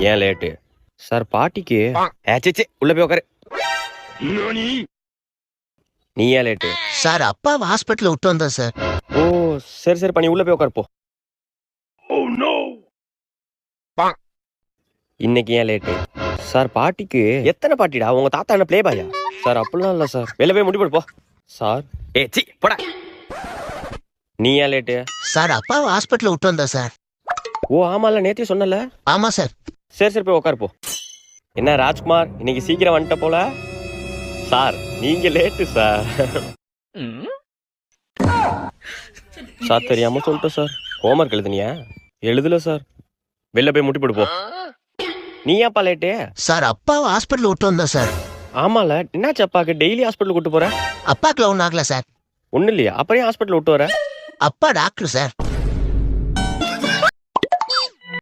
ஏன் late sir? பாட்டிக்கு ஏச்சே உள்ள போய் உட்காரு. நீ ஏன் லேட்டு சார்? அப்பாவை ஹாஸ்பிட்டல் விட்டு வந்தேன் சார். ஓ சரி சரி, பண்ணி உள்ள போய் உட்காரு போ. இன்னைக்கு ஏன் லேட்டு சார்? பாட்டிக்கு எத்தனை பாட்டிடா? உங்க தாத்தா என்ன பிளே பாயா சார்? அப்படிலாம் இல்ல சார், வெளில போய் முடி போடு போ சார். சி போடா. நீ ஏன் லேட்டு சார்? அப்பாவை ஹாஸ்பிட்டல் விட்டு வந்தேன் சார். ஓ ஆமால, நேத்தே சொன்னல. ஆமா சார். சரி சரி, போய் உட்காரு போ. என்ன ராஜ்குமார், இன்னைக்கு சீக்கிரம் வந்துட்ட போல சார். நீங்க லேட்டு சார். சார் தெரியாம சொல்லிட்டேன் சார். ஹோம்ஒர்க் எழுதுனியா? எழுதல சார். வெளில போய் முட்டி போடு போ. நீ ஏன்ப்பா லேட்டு சார்? அப்பாவை ஹாஸ்பிட்டல் விட்டு வந்தேன் சார். ஆமால, என்னாச்சு அப்பாக்கு? டெய்லி ஹாஸ்பிட்டல் கூட்டு போற? அப்பாக்குல ஒன்றும் ஆகல சார். ஒன்னும் இல்லையா? அப்புறம் ஹாஸ்பிட்டல் விட்டு வர? அப்பா டாக்டர் சார்.